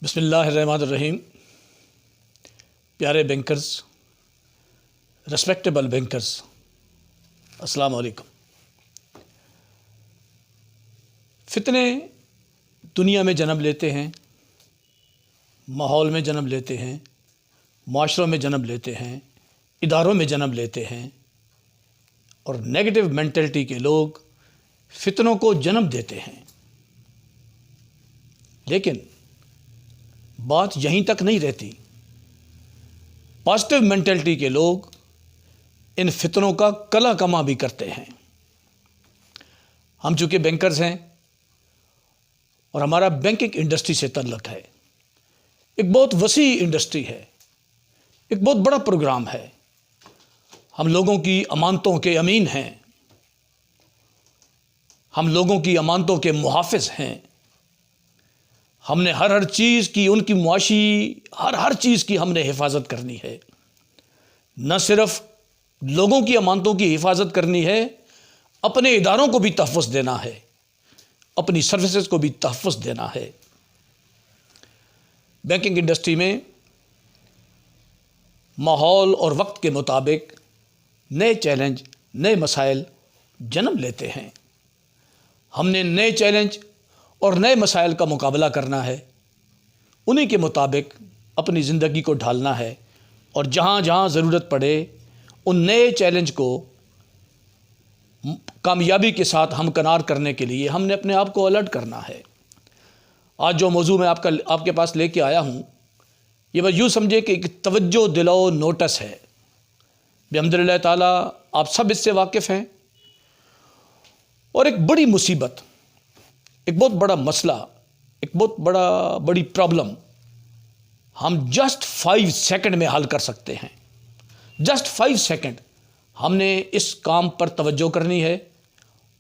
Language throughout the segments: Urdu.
بسم اللہ الرحمن الرحیم. پیارے بینکرز، ریسپیکٹیبل بینکرز، السلام علیکم. فتنے دنیا میں جنم لیتے ہیں، ماحول میں جنم لیتے ہیں، معاشروں میں جنم لیتے ہیں، اداروں میں جنم لیتے ہیں، اور نیگیٹو مینٹلٹی کے لوگ فتنوں کو جنم دیتے ہیں. لیکن بات یہیں تک نہیں رہتی. پازیٹیو مینٹلٹی کے لوگ ان فتنوں کا کلا کما بھی کرتے ہیں. ہم چونکہ بینکرز ہیں اور ہمارا بینکنگ انڈسٹری سے تعلق ہے، ایک بہت وسیع انڈسٹری ہے، ایک بہت بڑا پروگرام ہے. ہم لوگوں کی امانتوں کے امین ہیں، ہم لوگوں کی امانتوں کے محافظ ہیں. ہم نے ہر چیز کی، ان کی معاشی ہر چیز کی ہم نے حفاظت کرنی ہے. نہ صرف لوگوں کی امانتوں کی حفاظت کرنی ہے، اپنے اداروں کو بھی تحفظ دینا ہے، اپنی سروسز کو بھی تحفظ دینا ہے. بینکنگ انڈسٹری میں ماحول اور وقت کے مطابق نئے چیلنج، نئے مسائل جنم لیتے ہیں. ہم نے نئے چیلنج اور نئے مسائل کا مقابلہ کرنا ہے، انہی کے مطابق اپنی زندگی کو ڈھالنا ہے، اور جہاں جہاں ضرورت پڑے ان نئے چیلنج کو کامیابی کے ساتھ ہمکنار کرنے کے لیے ہم نے اپنے آپ کو الرٹ کرنا ہے. آج جو موضوع میں آپ کے پاس لے کے آیا ہوں، یہ بس یوں سمجھے کہ ایک توجہ دلاؤ نوٹس ہے. بحمدللہ تعالیٰ آپ سب اس سے واقف ہیں. اور ایک بڑی مصیبت، ایک بہت بڑا مسئلہ، ایک بہت بڑی پرابلم ہم جسٹ 5 سیکنڈ میں حل کر سکتے ہیں. جسٹ 5 سیکنڈ ہم نے اس کام پر توجہ کرنی ہے،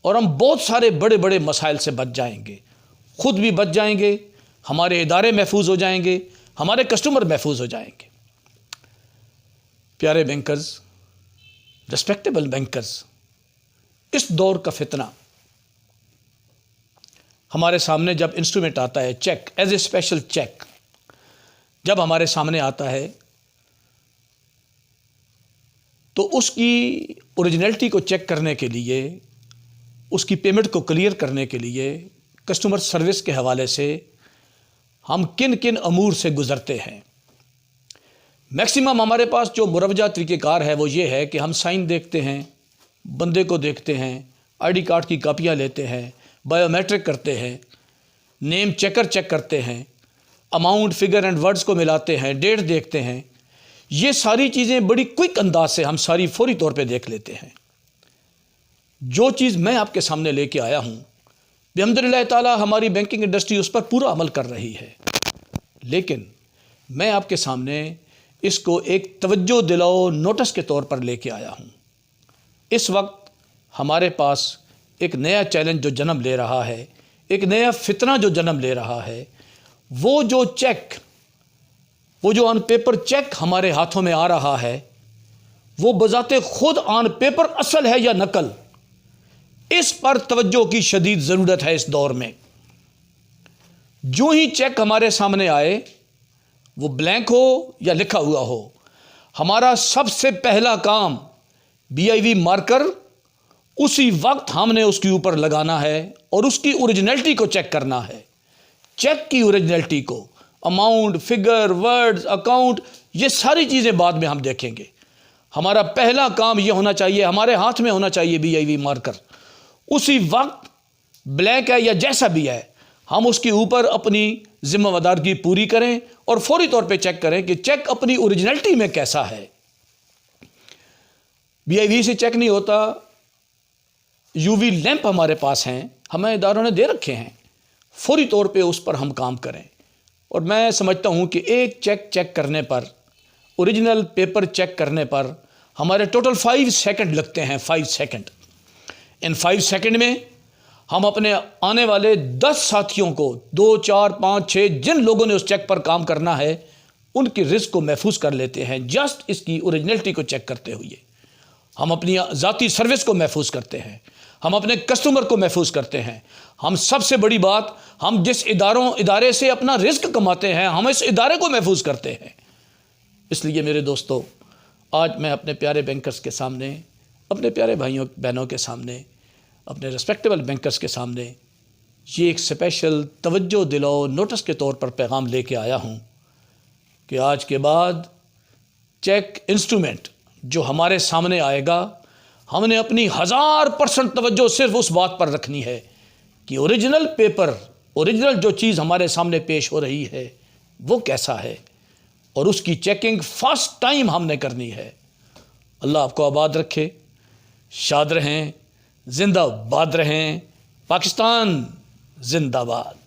اور ہم بہت سارے بڑے بڑے مسائل سے بچ جائیں گے. خود بھی بچ جائیں گے، ہمارے ادارے محفوظ ہو جائیں گے، ہمارے کسٹمر محفوظ ہو جائیں گے. پیارے بینکرز، ریسپیکٹیبل بینکرز، اس دور کا فتنہ ہمارے سامنے جب انسٹرومنٹ آتا ہے، check as a special check جب ہمارے سامنے آتا ہے، تو اس کی اوریجنلٹی کو چیک کرنے کے لیے، اس کی پیمنٹ کو کلیئر کرنے کے لیے کسٹمر سروس کے حوالے سے ہم کن کن امور سے گزرتے ہیں. میکسیمم ہمارے پاس جو مروجہ طریقہ کار ہے وہ یہ ہے کہ ہم سائن دیکھتے ہیں، بندے کو دیکھتے ہیں، آئی ڈی کارڈ کی کاپیاں لیتے ہیں، بایو میٹرک کرتے ہیں، نیم چیکر چیک کرتے ہیں، اماؤنٹ، فگر اینڈ ورڈز کو ملاتے ہیں، ڈیٹ دیکھتے ہیں. یہ ساری چیزیں بڑی کوئک انداز سے ہم ساری فوری طور پہ دیکھ لیتے ہیں. جو چیز میں آپ کے سامنے لے کے آیا ہوں، بحمدللہ تعالیٰ ہماری بینکنگ انڈسٹری اس پر پورا عمل کر رہی ہے. لیکن میں آپ کے سامنے اس کو ایک توجہ دلاؤ نوٹس کے طور پر لے کے آیا ہوں. اس وقت ہمارے پاس ایک نیا چیلنج جو جنم لے رہا ہے، ایک نیا فتنہ جو جنم لے رہا ہے، وہ جو چیک، وہ جو آن پیپر چیک ہمارے ہاتھوں میں آ رہا ہے، وہ بذات خود آن پیپر اصل ہے یا نقل، اس پر توجہ کی شدید ضرورت ہے. اس دور میں جو ہی چیک ہمارے سامنے آئے، وہ بلینک ہو یا لکھا ہوا ہو، ہمارا سب سے پہلا کام BIV مارکر اسی وقت ہم نے اس کے اوپر لگانا ہے اور اس کی اوریجنلٹی کو چیک کرنا ہے. چیک کی اوریجنلٹی کو، اماؤنٹ، فگر، ورڈز، اکاؤنٹ، یہ ساری چیزیں بعد میں ہم دیکھیں گے. ہمارا پہلا کام یہ ہونا چاہیے، ہمارے ہاتھ میں ہونا چاہیے BIV مارکر. اسی وقت بلینک ہے یا جیسا بھی ہے، ہم اس کے اوپر اپنی ذمہ داری پوری کریں اور فوری طور پہ چیک کریں کہ چیک اپنی اوریجنلٹی میں کیسا ہے. BIV سے چیک نہیں ہوتا. UV لیمپ ہمارے پاس ہیں، ہمیں اداروں نے دے رکھے ہیں، فوری طور پہ اس پر ہم کام کریں. اور میں سمجھتا ہوں کہ ایک چیک کرنے پر، اوریجنل پیپر چیک کرنے پر ہمارے ٹوٹل 5 سیکنڈ لگتے ہیں. 5 سیکنڈ. ان 5 سیکنڈ میں ہم اپنے آنے والے 10 ساتھیوں کو، 2، 4، 5، 6 جن لوگوں نے اس چیک پر کام کرنا ہے، ان کی رزق کو محفوظ کر لیتے ہیں. جسٹ اس کی اوریجنلٹی کو چیک کرتے ہوئے ہم اپنی ذاتی سروس کو محفوظ کرتے ہیں، ہم اپنے کسٹمر کو محفوظ کرتے ہیں. ہم سب سے بڑی بات، ہم جس ادارے سے اپنا رزق کماتے ہیں، ہم اس ادارے کو محفوظ کرتے ہیں. اس لیے میرے دوستو، آج میں اپنے پیارے بینکرز کے سامنے، اپنے پیارے بھائیوں بہنوں کے سامنے، اپنے ریسپیکٹیبل بینکرز کے سامنے یہ ایک اسپیشل توجہ دلاؤ نوٹس کے طور پر پیغام لے کے آیا ہوں کہ آج کے بعد چیک انسٹرومنٹ جو ہمارے سامنے آئے گا، ہم نے اپنی 1000% توجہ صرف اس بات پر رکھنی ہے کہ اوریجنل پیپر، اوریجنل جو چیز ہمارے سامنے پیش ہو رہی ہے وہ کیسا ہے، اور اس کی چیکنگ فرسٹ ٹائم ہم نے کرنی ہے. اللہ آپ کو آباد رکھے، شاد رہیں، زندہ باد رہیں. پاکستان زندہ باد.